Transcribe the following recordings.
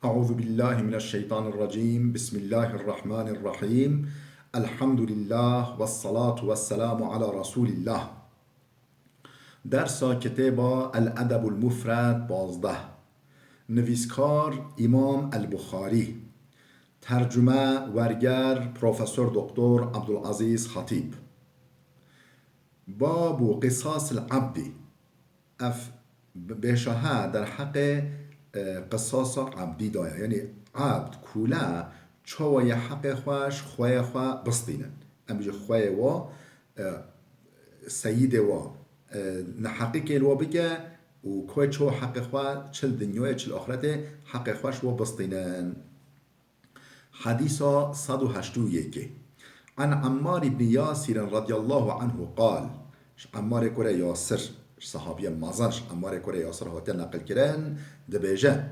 أعوذ بالله من الشيطان الرجيم بسم الله الرحمن الرحيم الحمد لله والصلاة والسلام على رسول الله. درس کتاب الادب المفرد 12. نویسکار امام البخاری. ترجمه ورگر پروفسور دکتر عبدالعزیز خطیب. باب قصاص العبد. بشاها در حق قصاص عبدی دایا، یعنی عبد کولا چوای حق خوش خواه خواه بستینن امیجه خواه و سید و نحقی که الوا بگه و کوه چو حق خواه چل دنیای چل آخرت حق خوش و بستینن. حديث 181 عن عمار بن ياسر رضي الله عنه قال. عمار كوري ياسر صحابي مازنش عمار كوري ياسر هاتين نقل كران دبيجة: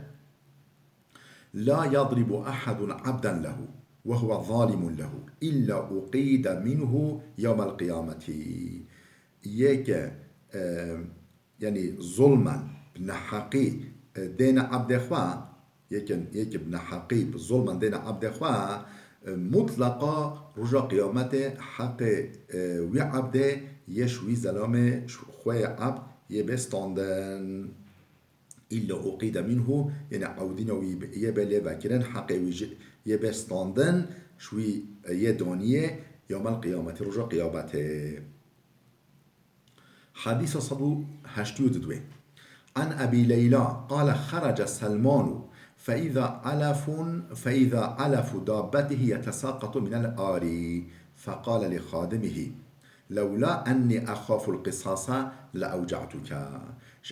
لا يضرب أحد عبدا له وهو ظالم له إلا أقيد منه يوم القيامة. يك يعني ظلما بنحقي دين عبد خواه يك بنحقي ظلما دين عبد خواه مطلقا رجا قيامته حق وي عبده يشوي زلامه خواه عبد يبستاندن إلا أقيد منه، يعني عودين ويبالي وكرن حق يبستاندن شوي يدانية يوم القيامة رجا قيامته. حديث 182 عن أبي ليلى قال: خرج سلمان فإذا علف دابته يتساقط من الآري فقال لخادمه: لولا أني أخاف القصاص لأوجعتك.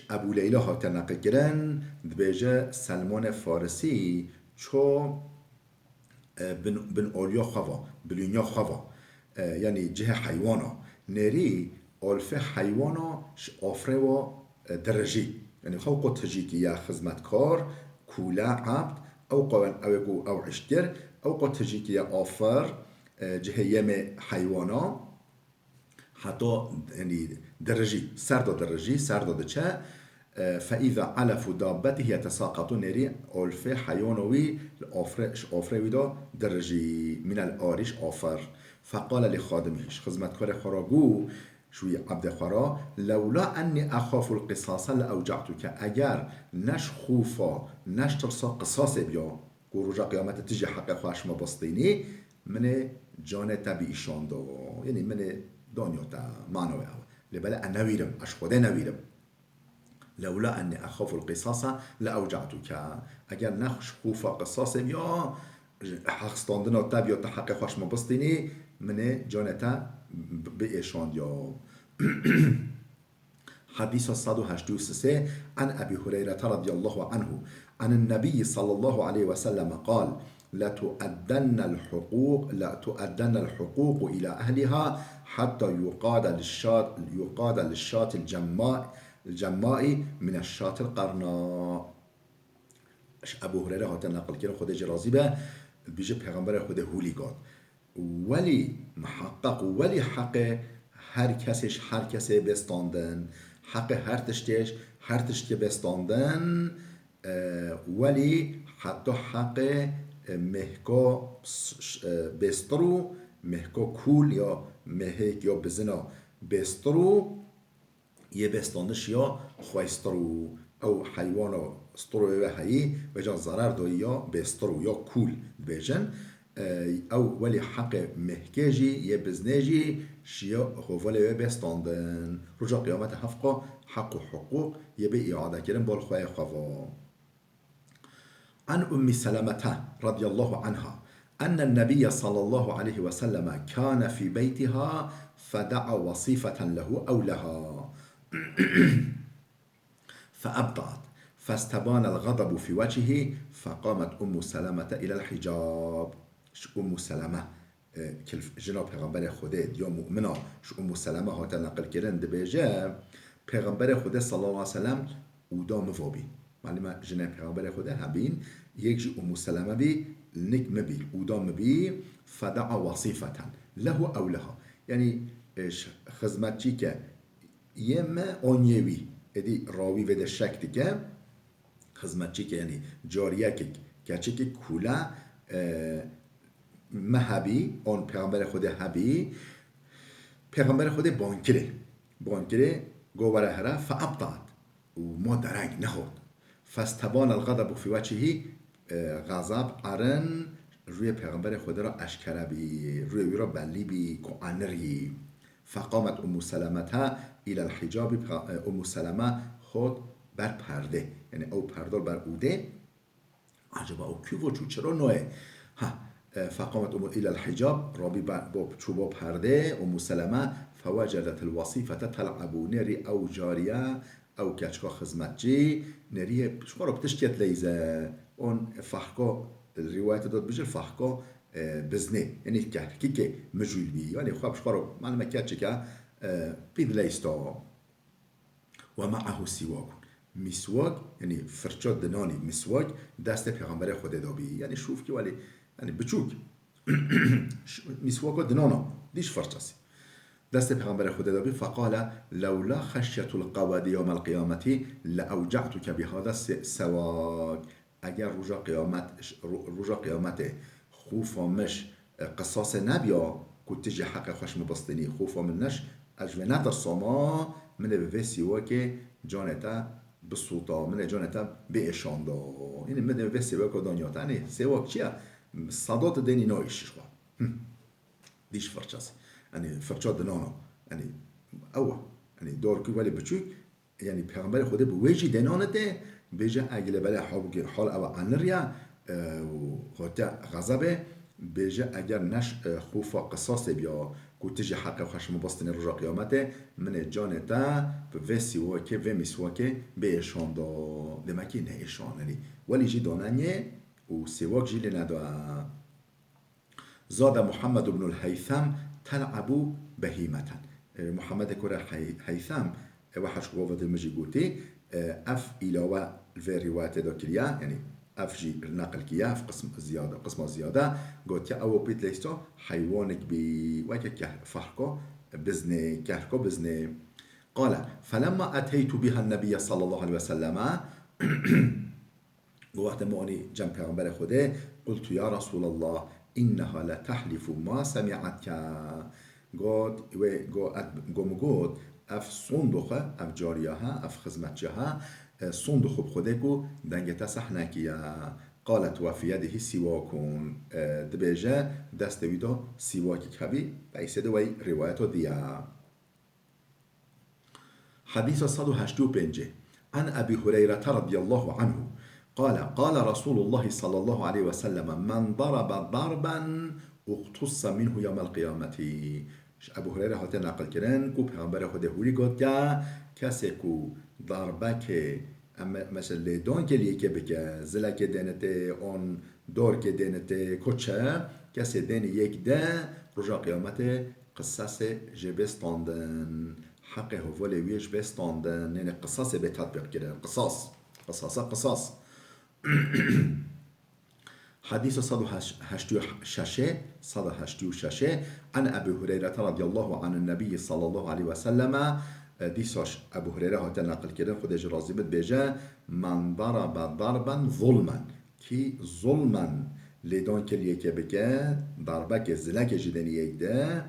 ابو لیلا ها تنقل گرن دبیجه سلمان فارسی چو بن اولیا خوا بلونیا خوا، یعنی جه حیوانا نری آلف حیوانا آفره و درجی، یعنی خو تجی که یا خدمتکار کولا عبد او قوان او عشتر او تجی که یا آفر جه یم حیوانا حتی يعني درجي سرد دچه فإذا علف دابته يتساقط نري ألف حيوانوي الأفر دا درجي من الآرش آفر. فقال لخادمهش خدمتكار خراجو شوي عبد خرا: لولا أني أخاف القصاص لأوجعتك. أجر نش خوفا نش ترسا قصاص بيا رجا قيامت تجي حق خواش ما بسطيني من جان تبيشان دا، يعني من دانيوتا معنوي لبلا أنويرم أشخده نويرم. لولا أني أخاف القصاص لأوجعتك. أجر نخش خوفا قصاص يا حقستاندنا تبيا تحقق خوش ما بستيني من جانتا بإيشان يا. حديث 183 عن أبي هريرة رضي الله عنه عن النبي صلى الله عليه وسلم قال: لا تؤدن الحقوق إلى أهلها حتى يقاد للشاة الجماء من الشاة القرناء. ابو هريره هات نقل كده خود جرازي به بيجي پیغمبر خود هولی گاد ولی محقق ولی حق هر کسی بستاندن حق هر تشتی بستاندن ولی حتی حق مهکا بسترو مهکا کول یا مهک یا بزنا بسترو یه بستانش یا خویسترو او حیوانا استرو و هایی و جان ضرر دایی یا بسترو یا کول بیجن او ولی حق مهکجی یه بزنجی شیا خوفالی و بستاندن رجا قیامت حفقا حق و حقوق یه به اعاده کرن بالخواه خواه. عن أم سلمة رضي الله عنها أن النبي صلى الله عليه وسلم كان في بيتها فدعا وصيفة له أو لها فأبطأت فاستبان الغضب في وجهه فقامت أم سلمة إلى الحجاب. أم سلمة جناب پیغمبر خدا یا مؤمنه أم سلمة هات نقل کردن دبیجه پیغمبر خدا صلی الله علیه وسلم اودا مفابی معلومه جناب پیغمبر خدا هبین یک أم سلمة بي نك مبي اودا مبي فدعا وصيفة له أو لها، يعني خدمتچی که يما اونيوي ادي راوي وده شك ديكه خدمتچی که یعنی جاریه که گرچه که کوله مهبی اون پیغمبر خود هبی پیغمبر خود بانکره گواره هره فابطاد و ما درنگ نخورد فاستبان الغضب فی وجهه غضب ارن روی پیغمبر خود را اشکره بی روی او را بلی بی که فقامت ام سلمه الى الحجاب ام سلمه خود بر پرده یعنی او پرده بر اوده عجبا او کی و چرا نوه فقامت ام الى الحجاب رابی با چوبا پرده ام سلمه فوجدت الوصیفه تلعب نری او جاریه او کچکا خدمتچی نری شما بتشتیت لیزه اون فحکا الرواية داد بيجي الفحكا بزنه يعني كي مجول بي يعني خواب شقارو معلومة كاتشكا بيد ليستا ومعه سواك مسواك يعني فرشات دناني مسواك دست پیغمبر خود دابي يعني شوف كي ولي يعني بچوك مسواك دنانا ديش فرشاسي دست پیغمبر خود دابي فقال لولا خشية القواد يوم القيامة لأوجعتك بهذا السواك اگر روژا قیامت خوفا مش قصاص نبیا که تجی حق خوش مبستنی خوفا منش اجوانت الصما من به سیوا که جانتا بسوطا من جانتا به اشاندا این من به سیوا که دانیاتا نه سیوا چیه صدات دینی نایشش خواه دیش فرچاس یعنی فرچا دنانا یعنی اوه یعنی دار که ولی بچوک یعنی پیغمبر خوده به ویجی دنانته بيجا اجل بلا حال او عنريا وغتا غضبه بيجا اگر نش خوفا قصاص بیا کو تجي حق خشم باستن رجا قیامته من جانتا و سواکه و مسواکه به اشان دا دمکی نه اشاننی ولی جی داننیه و سواک جی لندا زاد محمد بن الهيثم تلعبو بهیمتا محمد كره هيثم وحش قوة المجي قوتي اف علاوه في روایت دا کریا یعنی اف جی نقل کیا في قسم زیاده گوت او بیت لیستا حیوانک بی وکه که فحکا بزنه كهركا بزنه قال فلما اتيت بها النبي صلى الله عليه وسلم وقت ما اني جنب پیغمبر خوده قلت يا رسول الله انها لا تحلف ما سمعتك گوت و گوت اف صندوقه اف جاریه ها اف خدمتچه ها صندوق خوده کو دنگتا صحنه کیا قالت و فی یده سواکون دبیجه دست ویدا سواکی کبی بایسته وی روایتو دیا حديث 185 عن أبي هريرة رضي الله عنه قال رسول الله صلى الله عليه وسلم من ضرب ضربا اقتص منه يوم القيامة ابو هريره هاته نقل کردن کو پیغمبر خود هوری گفت که کسی کو ضربه که مثل لیدان کلیه که بگه زلک دینته اون دور که دینته کچه کسی دین یک ده رجا قیامت قصص جبستاندن حق هوال ویش بستاندن یعنی قصص به تطبیق کردن قصاص حديث 186 عن أبي هريرة رضي الله عن النبي صلى الله عليه وسلم ديساش أبو هريرة هاتا نقل كده خدش رازمت بيجا من ضرب ضربا ظلما كي ظلما لدان كليه كي بكا ضربك زلك جدني يده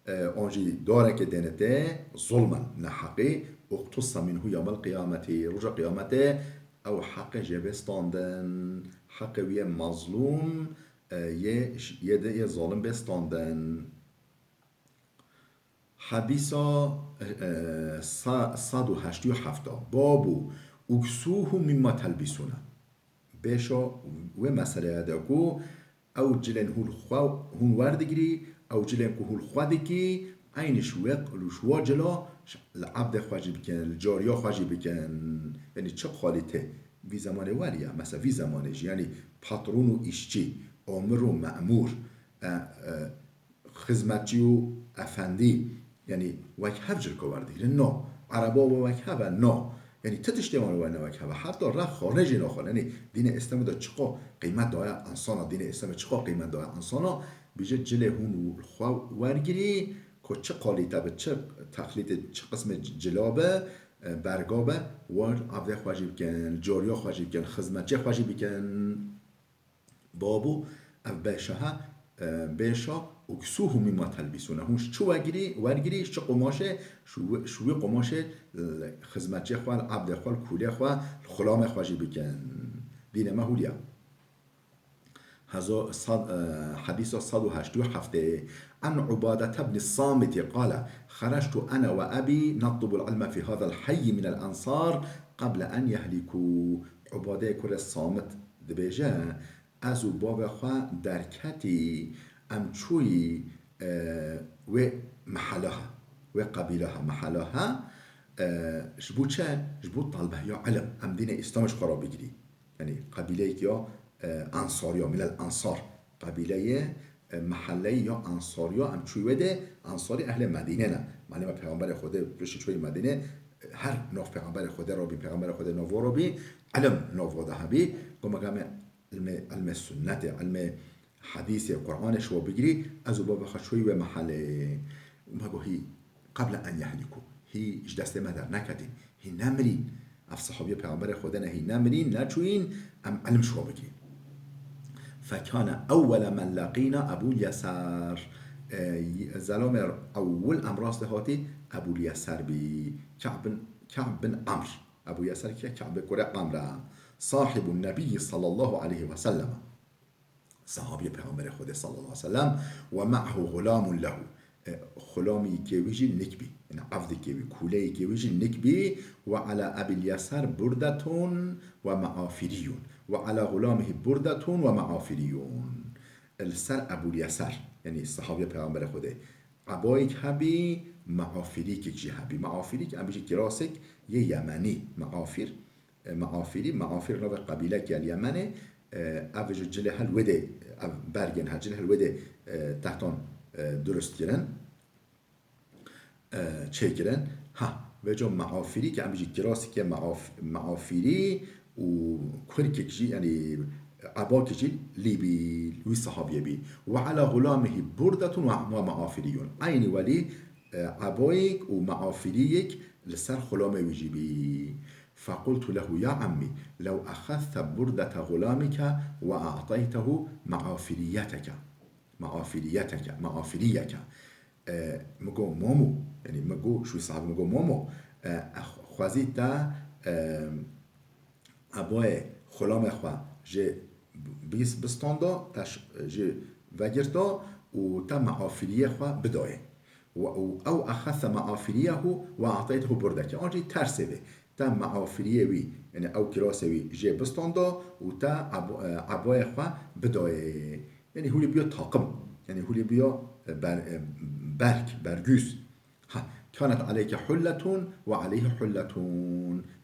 أنجي دارك دينته ظلما نحقي اقتص منه يوم القيامة رجع قيامته او حق جبستاندن حق وی مظلوم یه ظالم بستاندن حدیثا 187 بابو اکسوه مما تلبسونه بشا و مسئله داکو او جلن هون وردگیری او جلن که هول خوادگی این شوا جلا العبد خواجی بکن الجاریا خواجی بکن یعنی چه خالیته وی زمان ولیه مثلا وی زمانش یعنی پاترون و ایشچی آمر و مأمور خدمتچی و افندی یعنی وک هفجر کواردی نه عربا و وک هفه نه یعنی تتشتیمان و نه وک هفه حتی رخ خارجی نخواه یعنی دین اسلام دا چقا قیمت داره انسانا دین اسلام چقا قیمت داره انسانا بیجه جله هون خواه ورگیری که چه قالیته به چه تخلیط چه قسم جلابه برگابه ور عبده خواهی بکن جاریا خواهی بکن خدمتچی خواهی بکن بابو اف باشها باشا اکسوه مما تلبسونه هونش چو ورگری چه قماشه شوی قماشه خدمتچی خواه عبد خواه کوله خواه خلام خواه جی بکن دین ما هولیا حديث الصاد هشتو حفته عن عبادة بن الصامت قال خرجت أنا وأبي نطلب العلم في هذا الحي من الأنصار قبل أن يهلكوا عبادة كل الصامت دبيجا أزو بابا خوا دركتي أمشوي ومحلها وقبيلها محلها جبو چه؟ جبو طالبه یا علم ام دین اسلامش قرار بگیری یعنی قبیله یا انصاریا من الانصار قبیله محله یا انصاریا ام چوی وده انصاری اهل مدینه نه معنی ما پیغمبر خدا روش چوی مدینه هر نوف پیغمبر خدا رو بی پیغمبر خدا نوو رو بی علم نوو ده بی گم علم سنت علم حدیث قرآن شو بگیری از باب خشوی و محله ما گوهی قبل ان یهلکو هی دست ما در نکدین هی نمرین اف صحابی پیغمبر خدا نه هی نمرین نچوین ام علم شو بگیرین فكان أول من لقينا أبو اليسار زلام أول أمراض هاتي أبو اليسار كعب بن عمرو أبو يسار كعب كرة عمرو صاحب النبي صلى الله عليه وسلم صحابي پیغمبر خدا صلى الله عليه وسلم ومعه غلام له غلامي كيويجي نكبي يعني عفد كيوي كولي كيويجي نكبي وعلى أبي اليسار بردة ومعافريون وعلى غلامه بردة ومعافريون السر أبو اليسار يعني الصحابي پیغمبر خدا عبايك هبي معافريك جي هبي معافريك أم بيجي كراسك يمني معافر نوع قبيلة اليمني اوج جله هل وده برگن ها جله هل وده تحتان درست گرن چه گرن ها و جو معافری که همیشه کراسی که معافری و کری که یعنی عبا کجی لیبی لوی صحابیه بی و على غلامه بردتون و معافریون عینی ولی عبایک و معافریک لسر خلامه ویجی بی فقلت له يا عمي لو أخذت بردة غلامك وأعطيته معافريتك مگو مامو يعني مگو شو صاحب مگو مامو خوازيت أبوي خلام خوا جي بيس بستاندا تش جي وگرتا و تا معافريه خوا بدايه او أخذت معافريه وأعطيته بردك آنجي ترسبه تا معافریه وی یعنی او کراسه وی جه بستاندا و تا عبای خواه بدایه یعنی هولی بیا طاقم یعنی هولی بیا برگوز كانت عليك حلة وعليه حلة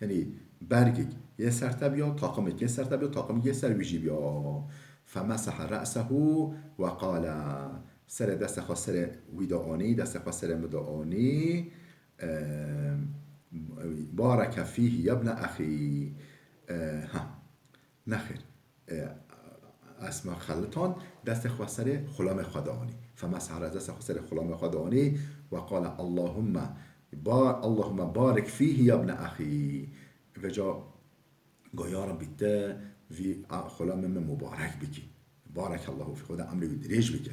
يعني برگك یه سرتا بیا طاقمك یه سرتا بیا طاقمك یه سر ویجی بیا فمسح رأسه وقال سر دست خواه سر ویداانی دست خواه سر مداانی بارك فيه يا ابن أخي نخير اسم خلطان دست خسر خلام خداوني فمسح دست خسر خلام خداوني وقال اللهم بارك فيه يا ابن أخي وجا قيارا بيتا في خلام من مبارك بكي بارك الله في خدا أمري بدريج بكي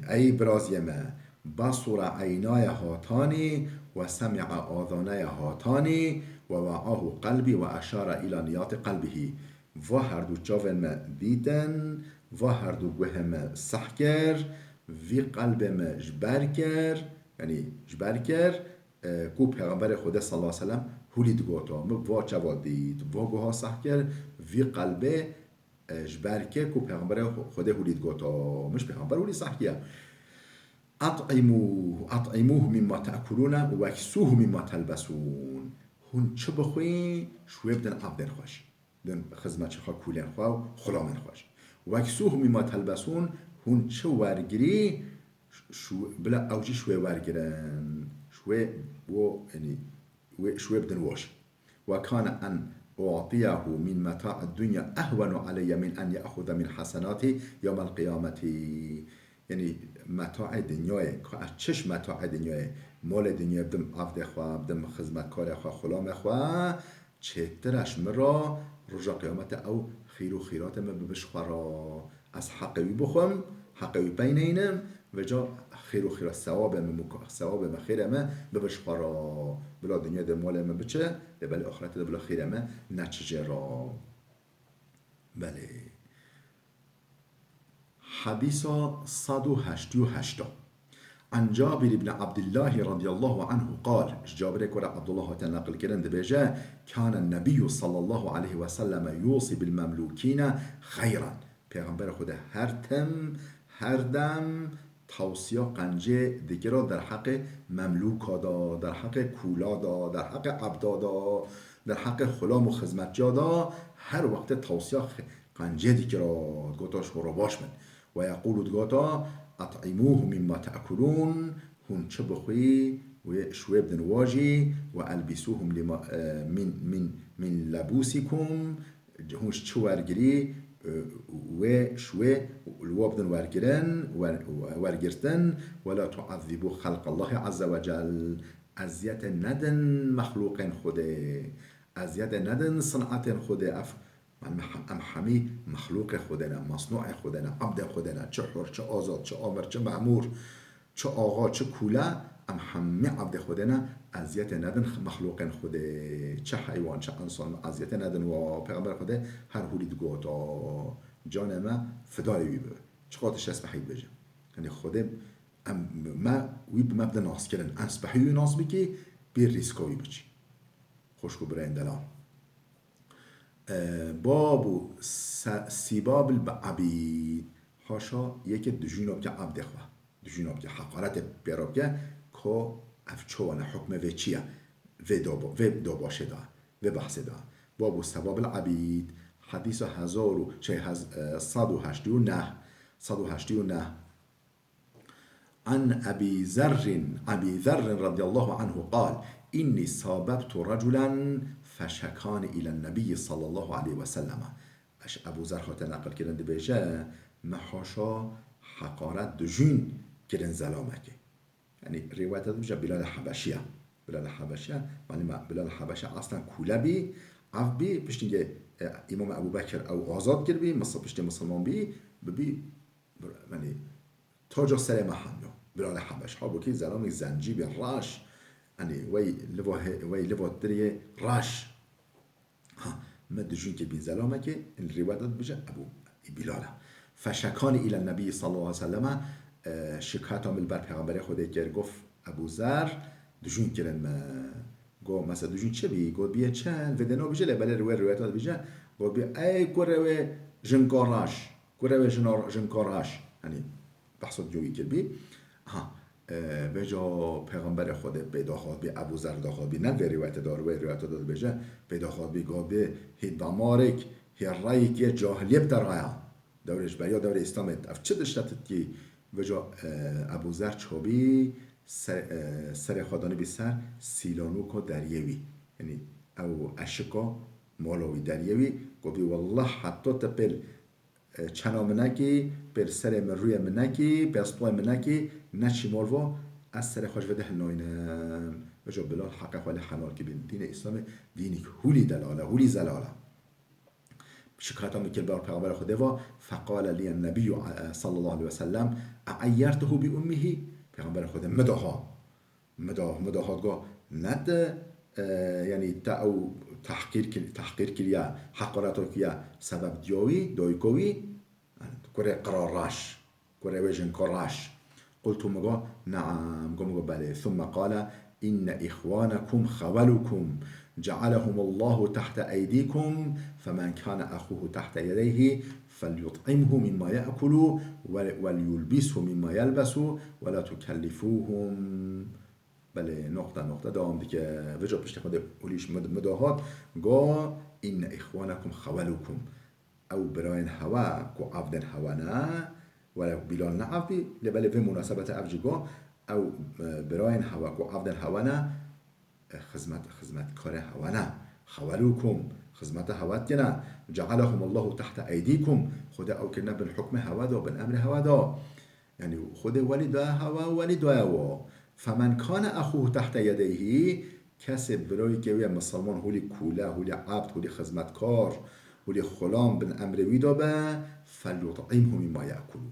أي براز يما بصر عيناي هاتاني وسمع آذاني هاتاني ووعاه قلبي وأشار إلى نيات قلبه و هر دو چاوم دیدن و هر دو گوهم سحکر وی قلبم جبرکر یعنی جبرکر کو پیغمبر خدا صلی الله علیه وسلم هولید گوتا و چوا دید و گوها سحکر وی قلبه جبرکر کو پیغمبر خدا هولید گوتا مش پیغمبر هولی سحکیه اطعموه مما تأكلون واكسوه مما تلبسون هون چه بخوین شوی بدن عبدن خوش دن خدمت چه خواه کولن خواه خلامن خوش واكسوه مما تلبسون هون چه ورگری بلا اوجی شوی ورگرن شوی يعني شوي بدن واش وكان أن أعطيه من متاع الدنيا أهون علي من أن يأخذ من حسناتي يوم القيامة يعني متاع دنیای چش متاع دنیای مال دنیا بدم عبد خواه بدم خدمتکار خواه خلام خواه چهترش مرا رجا قیامت او خیر و خیرات ما ببشخورا از حقوی بخوام حقوی بین اینم و جا خیر و خیرات ثواب ما خیر ما ببشخورا بلا دنیا ده مال ما بچه بله آخرت ده بلا خیر ما نچجه را. بله حديث 188 عن جابر بن عبد الله رضي الله عنه قال جابر كورا عبد الله تنقل كرن دبيجا كان النبي صلى الله عليه وسلم يوصي بالمملوكين خيرا پیغمبر خدا هر دم توصیه قنجه دیگه را در حق مملوکا دا، در حق کولا دا، در حق عبدا دا، در حق غلام و خدمتجا دا، هر وقت توصیه قنجه دیگه را گوتاش رو باش من و یقول دگاتا اطعموه مما تأکلون هون چه بخوی و شوی بدن واجی و البسوهم لما من لبوسكم هونش چه ورگری و شوی الوابدن ورگرتن ولا تعذبوا خلق الله عز وجل اذیت ندن مخلوق خوده اذیت ندن صنعت خوده ام همه مخلوق خودنا مصنوع خودنا عبد خودنا چه حر چه آزاد چه آمر چه معمور چه آقا چه کولا ام همه عبد خودنا اذیت ندن مخلوق خوده چه حیوان چه انسان اذیت ندن و پیغمبر خوده هر هولید گوتا جان ما فدای وی ببه چقدرش اسبحید بجم یعنی خوده ما وی بمبدا ناس کردن اسبحی ناس بکی بیر ریسکاوی بچی خوشکو برای اندلان باب سیباب العبید هاشا یک دجوناب که عبد خواه دجوناب که حقارت بیراب که افچوانه حکم و چیه و دو باشه دا و بحث دا باب سیباب العبید حدیث 189 عن أبي ذر رضي الله عنه قال إني صاببت رجلا فشكان إلى النبي صلى الله عليه وسلم أبو ذر خاطر نقل كرن دبيجا محاشا حقارت دجون كرن زلامك يعني رواية دبيجا بلال حبشية يعني بلال حبشية أصلا كولبي عفبي بشتنجي إمام أبو بكر أو آزاد كربي بشتنجي مسلمان ببي يعني تاج سر محمد بلال حبش ها بوكي زلامي زنجيب راش يعني وي لوا دري راش ها مدجون كي بين زلامك الرواية بجا أبو بلال فشكاني إلى النبي صلى الله عليه وسلم شكاتهم البر پیغمبر خدا كير گفت أبو ذر دجون كرن ما گو مثلا دجون چه بي گو بيه چن ودنا بيجا لبل روايات بيجا گو بيه اي كروي جنكاراش كروي جنكاراش يعني بحثت جویی کرد به جا پیغمبر خود پیدا خواد بی ابو ذر داخل بی نه روایت دار و روایت داده بجا پیدا خواد بی گابه هی دمارک هی رایی که جاهلیه بدرعا دورش بریا دور اسلامت اف چه دشتت کی به جا ابو ذر چوبی سر خدانه بی سر سیلانوکو دریوی یعنی او اشکا مالوی دریوی گابی والله حتی تپل چنا منکی پر سر من روی منکی پر سپای منکی نشی مالوا از سر خوش وده ناینم و جو بلال حقا خاله حلال که بین دین اسلام دینی هولی دلاله هولی زلاله شکایت میکرد بر پیغمبر خدا و فقال لی النبی صلی الله علیه وسلم اعیرته بی امه پیغمبر خدا مداها گاه ند یعنی تا او تحقیر کلیا حقارت کلیا سبب دیوی دویکوی کره قراراش کره وجن کراش قلت مگا نعم قم بله ثم قال إن إخوانكم خولكم جعلهم الله تحت أيديكم فمن كان أخوه تحت يديه فليطعمه مما يأكل وليلبسه مما يلبس ولا تكلفوهم بله نقطه دوام دیگه وجا پشت خود اولیش مداهات گا این اخوانکم خولوکم او براین هوا کو عبدن هوا نه ولا بلال نه عبدی لبله به مناسبت افجی گا او براین هوا کو عبدن هوا نه خدمت کار هوا نه خولوکم خدمت هوات نه جعلهم الله تحت ایدیکم خدا او کنه بالحکم هوا دا بالامر هوا دا یعنی خود ولی دا هوا ولی دا هوا فمن كان أخوه تحت يديه کسی برای که وی مسلمان هولی کوله هولی عبد هولی خدمتکار ولی خلام بن امر وی دابه فلیطعمه مما یأکلو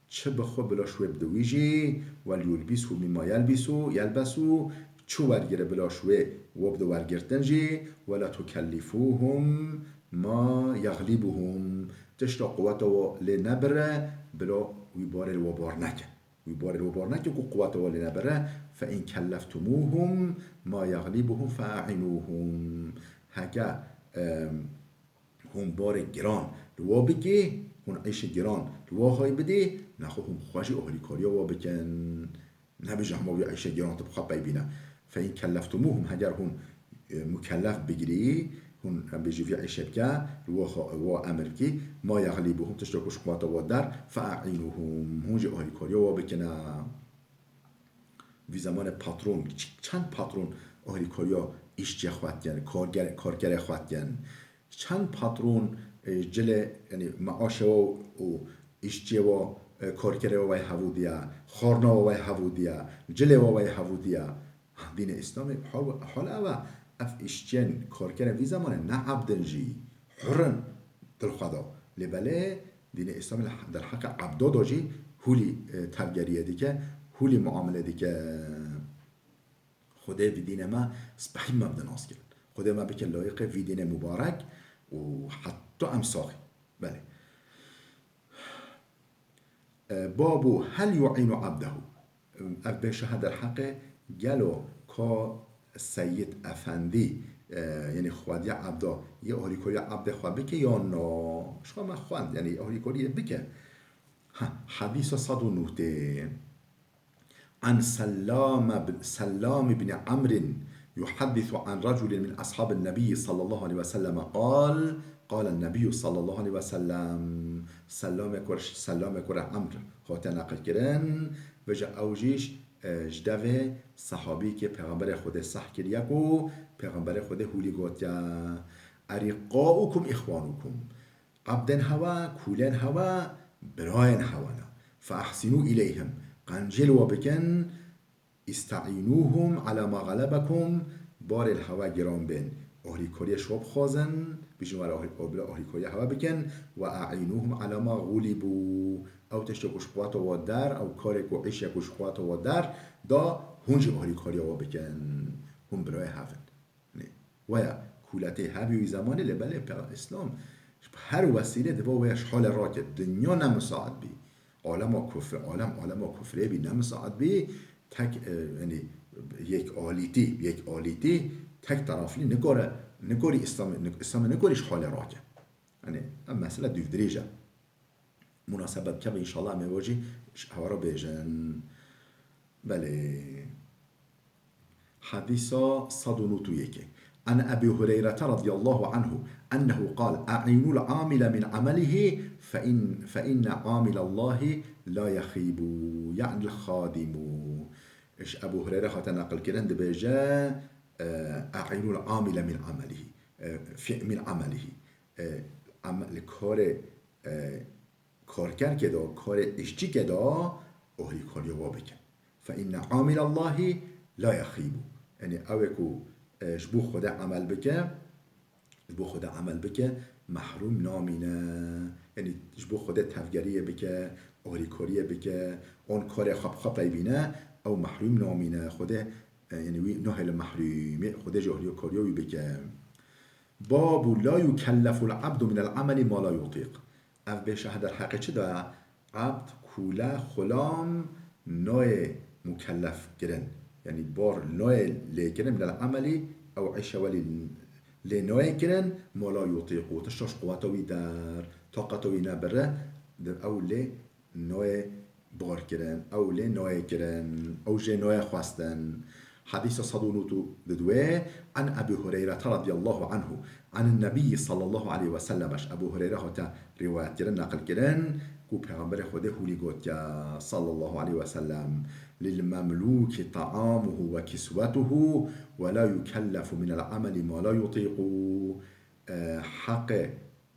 چه بخو بلا شوی بدویجی ولیلبسه مما یلبسو چو ورگره بلا شوی و بدو ورگرتنجی ولا تکلفوهم ما یغلبهم تشتا قوت و لنبره بلا ویبار الوبار نکن ویبار الوبار نکن که قوت و لنبره فإن کلفتموهم ما یغلبهم فأعنوهم هکا هم بار گران لوا بگی هون عیش گران لوا های بده نخو هم خواهی اهلی کاریا وا بکن نبیجه همه بیا عیش گران تبخواه ببینه فإن کلفتموهم هگر هم مکلف بگیری هون بیجی فی عیش بکن لوا امر کی ما یغلبهم تشتاکش قوات و در فأعینوهم هونجی اهلی کاریا وا بکنه وی زمان پاترون چند پاترون اهلی کاریا ایشچی خواهد گن کارگر خواهد گن چند پاترون جل یعنی معاش و ایشچی و کارگر و هودیا خارنا و هودیا جل و هودیا دین اسلام حال او اف ایشچین کارگر وی زمان نه عبدنجی حرن دل خدا لبله دین اسلام در حق عبدا داجی هولی تبگریه دیگه هولی معامله دیگه خدا وی دین ما سبحی مبدا ناس کرد خدا ما بکن لایق وی دین مبارک و حتی امساخی بله بابو هل يعين عبده بشه در حق گلو که سید افندی یعنی خواد یا عبدا یه اهلی کاری عبد خواه بکه یا نا شما ما خواند یعنی اهلی کاری بکه حدیث 109 عن سلام بن عمرو يحدث عن رجل من أصحاب النبي صلى الله عليه وسلم قال النبي صلى الله عليه وسلم سلام يكور عمرو خاطر نقل كرن بجا اوجيش جدوه صحابي که پیغمبر خود صح کریک و پیغمبر خود هولی گوتیا ارقاؤكم اخوانكم عبدن هوا کولن هوا براين هوانا فاحسنوا إليهم قنجل وبكن استعینوهم على ما غلبكم بار الهوا گران بین اهلی کاری شوب خوازن بیشون ولا اهلی کاری هوا بکن و اعینوهم على ما غلبوا او تشتکش قوات و در او کار کو عیش یکش قوات و در دا هونج اهلی کاری هوا بکن هم برای هفن و یا کولته هبی زمان لبله پر اسلام هر وسیله دبا ویش حال راکت دنیا نمساعد بی عالم کفره بی نمساعد بی تک یعنی یک آلیتی تک طرفلی نگاری اسلام نگاریش حال راکه یعنی مسئله دوی دریجه مناسبت که انشاءالله میواجی هوا بیجن بله حدیثا 191 عن أبي هريرة رضي الله عنه أنه قال أعينوا العامل من عمله فإن عامل الله لا يخيب يعني الخادم إيش أبو هريرة خاطر نقل كرند بيجا أعينوا العامل من عمله من عمله عمل کارگر که دا کار اشتی که دا اهلی کاری وا بکن فإن عامل الله لا يخيب یعنی اوکو جبو خدا عمل بکه محروم نامینه یعنی جبو خدا تفگریه بکه اهلی کاریه بکه اون کار خواب بینه او محروم نامینه خدا یعنی وی نهل محرومی خدا جهلی و کاریوی بکه باب لا يكلف العبد من العمل ما لا يطيق او به شهد الحق چه دا عبد کوله خلام نوع مکلف گرن یعنی بار نوع لیکرن من العملی او عیشه ولی لنوع گرن ما لا يطيق تشتاش قواتوی در طاقتوی نبره در او لی نوع بار گرن او لی نوع گرن او جه نوع خواستن حديث صدونوت ددوه عن أبي هريرة رضي الله عنه عن النبي صلى الله عليه وسلم أبو هريرة هتا رواية جرن نقل جرن كو پیغمبر خوده هولي قوت صلى الله عليه وسلم للمملوك طعامه وكسوته ولا يكلف من العمل ما لا يطيق حق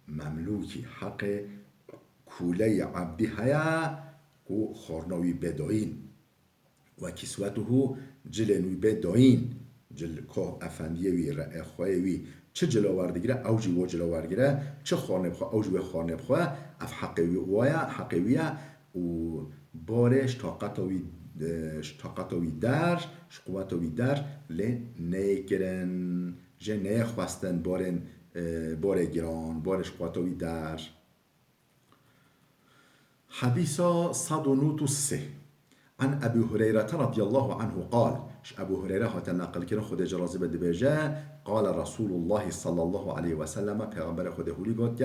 مملوكي حق كولي عبدي هيا كو خورنوي بدوين وكسوته جل نوی به داین جل که افندیوی رأخویوی چه جلووردگیره اوجی و جلووردگیره چه خانه بخوا اوجی و خانه بخوا اف حقیویه و بارش طاقتوی در قوتوی در لی نیگرن جه نیخواستن بار گران بارش قوتوی در حديث 103 عن أبي هريرة رضي الله عنه قال أبو هريرة هتنقل كنا خد جرازي بدبجة قال رسول الله صلى الله عليه وسلم پیغمبر خود هولی گفت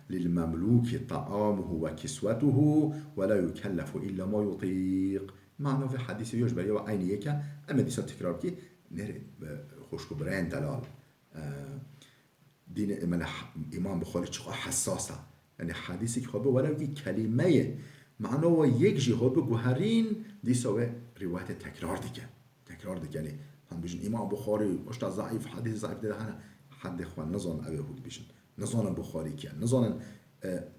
للمملوك طعامه وكسوته ولا يكلف إلا ما يطيق معنى في حديث يوش بريا وعيني يكا أما ديسا تكرار كي نرد خوشكو برين دلال دين من إمام بخاري چقا حساسة یعنی حدیثی که خوبه ولو که کلمه معنا و یک جی خوبه گوهرین دیسا و روایت تکرار دیگه یعنی هم بیشن امام بخاری اشتا ضعیف حدیث ضعیف ده هنه حد خوان نزان اوه هود بیشن نزان بخاری کیا نزان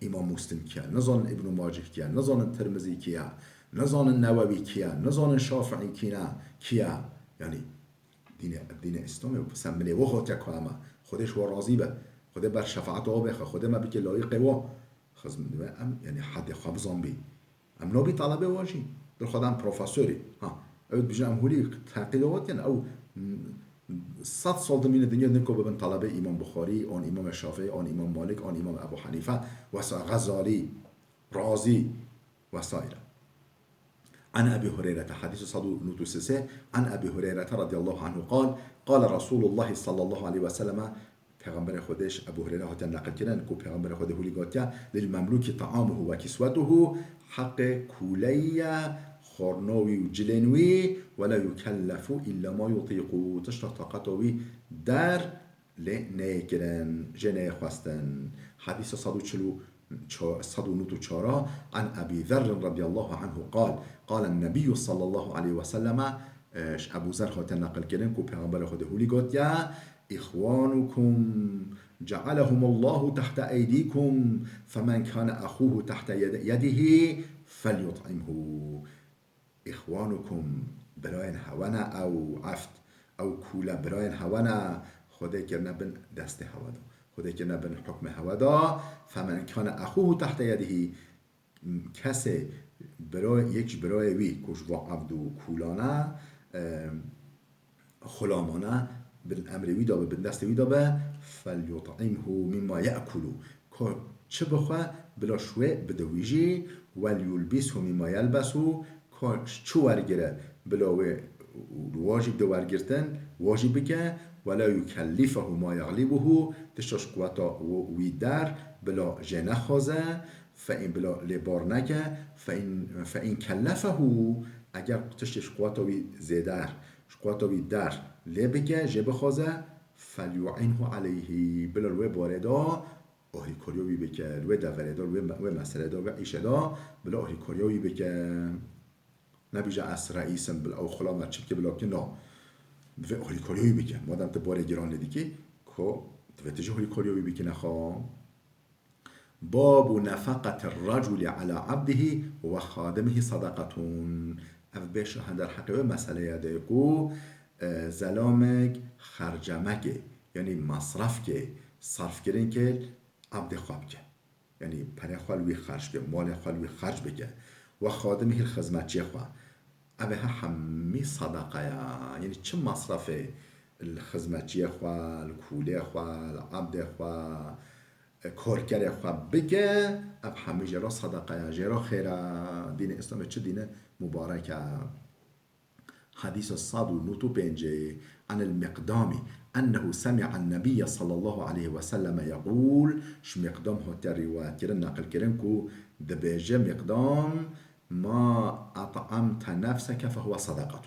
امام مسلم کیا نزان ابن ماجه کیا نزان ترمذی کیا نزان نووی کیا نزان شافعی کیا یعنی دین اسلام سمنه و خاطر کلمه خودش و راضی به خدا بر شفاعت او بخه خدا ما بك لایق و خزم ام يعني حد خواب زامبي ام نبي طلبه واجي در خدا ام پروفسوری ها او بجام هولي تحقیقات يعني او 100 سال من الدنيا نكو ببن طلبه امام بخاري اون امام الشافعي اون امام مالك اون امام ابو حنيفه غزالي رازي وسائر عن أبي هريرة حديث صدوق نوتوسسه عن أبي هريرة رضي الله عنه قال رسول الله صلى الله عليه وسلم پیغمبر خودش ابو هریره هاتن نقل کردن که پیغمبر خود هولی گفت للمملوک طعامه و کسوته حق کولی خورنوی و جلنوی ولا یکلف الا ما یطیق تشتا طاقتوی در نیگرن جنه خواستن حدیث 194 عن ابي ذر رضي الله عنه قال النبي صلى الله عليه وسلم ابو ذر هاتن نقل کردن که پیغمبر خود هولی گفت إخوانكم جعلهم الله تحت أيديكم فمن كان أخوه تحت يده فليطعمه إخوانكم براين هوانا أو عفت أو كولا براين هوانا خدا كرنا بن دست هوادا خدا كرنا بن حكم هوادا فمن كان أخوه تحت يده كسي برای وی کش و عبد و کولانا خلامانه بالامر ویدا به دست ویدا به فلیطعمه مما یاکلو چه بخواه بلا شوه بدویجی ولیلبسه مما یلبسو چه ورگره بلا واجب دو ورگرتن واجب بکه ولا یکلفه ما یغلبه تشتاش قوتا وی در بلا جنه خوازه فإن بلا لبار نکه فإن کلفه اگر تشتش قوتا وی زیدر قوتا وی در لبگه جه بخوازه فلیعنه علیه بلا روی باردا اهلی کاریوی بکه روی دوره دا روی مسئله دا روی عیشه دا بلا اهلی کاریوی بکه نبیجه از رئیسم بلا او خلا مرچب که بلا که نا و اهلی کاریوی بکه مادم تا بار گران ندی که دویتجه اهلی کاریوی بکه نخواه باب نفقة الرجل على عبده و خادمه صدقتون اف بشه هندر حقیقه مسئله یاده کو زلامک خرجمکه یعنی مصرف که صرف کردن که عبد خواب که یعنی پره خوالوی خرج که مال خوالوی خرج بکه و خادمه خدمتچی خواه اوه همی صدقه یعنی چه مصرف الخدمتچی خواه الکوله خواه عبد خواه کارگر خواه بکه اب همه جرا صدقه جرا خیره دین اسلام چه دین مبارکه حديث 195 عن المقدام أنه سمع النبي صلى الله عليه وسلم يقول مقدام هو رواية كرن نقل كرنكو دبيجة مقدام ما أطعمت نفسك فهو صدقة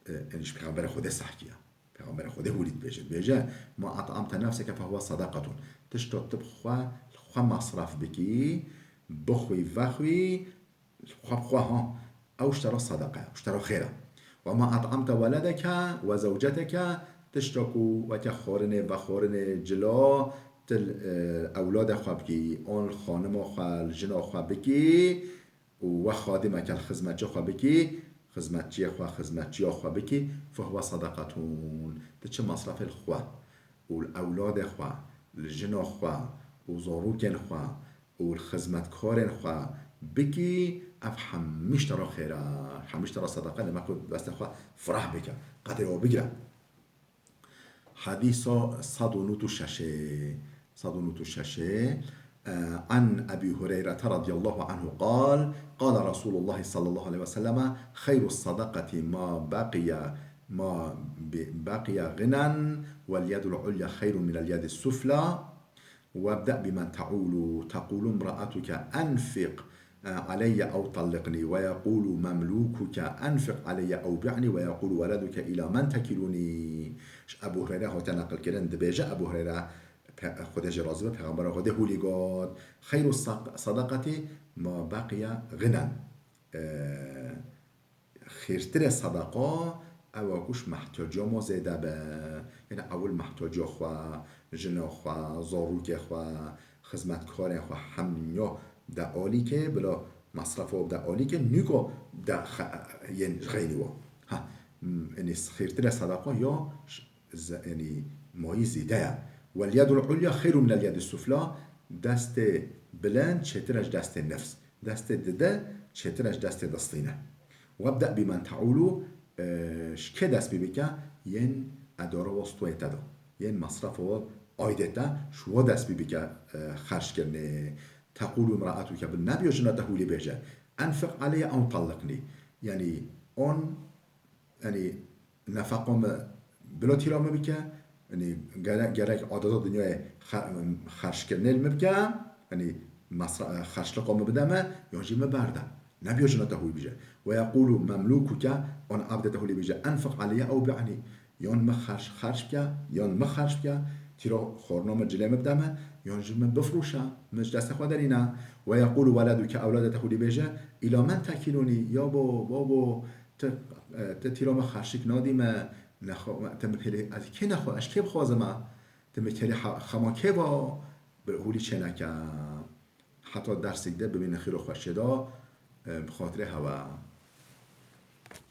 يعني پیغمبر خود صحكية پیغمبر خود ولید بيجة ما أطعمت نفسك فهو صدقة تشتو تبخوا مصرف بكي بخوي وخوي خوا أو اشترى صدقة اشترى خيرا وما أطعمت ولدك وزوجتك تشتكو وكخورن وخورن جلا تل أولاد خوابكي أون خانم خوال جنا خوابكي وخادمك الخزمتجي خوابكي خزمتجي خوابكي فهو صدقتون تشي مصرف الخوا والأولاد خوا الجنا خوا وزاروكن خوا والخدمتكارن خوا بكي افهم مش ترى خيرا حمش ترى صدقه لما كنت بس خوا فرح بك قدر وبقرا حديث صدونوت الشاشة صدونوت الشاشة عن أبي هريرة رضي الله عنه قال قال رسول الله صلى الله عليه وسلم خير الصدقة ما بقي غنى واليد العليا خير من اليد السفلى وابدأ بمن تقول امرأتك أنفق علي أو طلقني ويقول مملوكك أنفق علي أو بعني ويقول ولدك إلى من تكلني أبو هريرة هو تنقل كرن دبيجة أبو هريرة خودش راضي به پیغمبر خدا هولی گاد خیر الصدقه ما بقي غنى خیرتر صدقه او کش محتاجا ما زیده به یعنی اول محتاجا خوا جنا خوا زاروک خوا خدمتکار خوا همینیا در عالی که بلا مصرف و در عالی که نیگو در یعنی غینی و یعنی خیرتر صدقه یا یعنی مایی زیده واليد العليا خير من اليد السفلى دست بلند چترش دست نفس دست دده چترش دست دستینه وابدأ بمن تعولو که دست ببکه ین اداره وستوی تدا ین مصرف و آیدتا شو دست ببکه خرش کرنه تقول امرأتو که بالنبی و جناته هولی بهجه انفق علی او طلقنی یعنی اون یعنی نفقم بلا تیرامه بکه یعنی گرک عادت دنیای خرش کردن مبکه یعنی خرشلق ما بدمه یا جیمه برده نبیا جناته هوی بیجه و یقول مملوکو که آن عبدته هوی بیجه انفق علیه او بعنی یان ما خرش بکه یان ما خرش بکه تیرا خورنامه جلوه مبدمه یان جیمه بفروشه مش دست خود دارینه و یقول ولدو که اولادته هوی بیجه الى من تکیلونی یا بابا تیرا ما خرشک نادیمه تمکری از کی نخوا اش کی بخوازم تمکری خما کی با هولی چه نکم حتی درس ده ببین خیر و خوشدا بخاطر هوا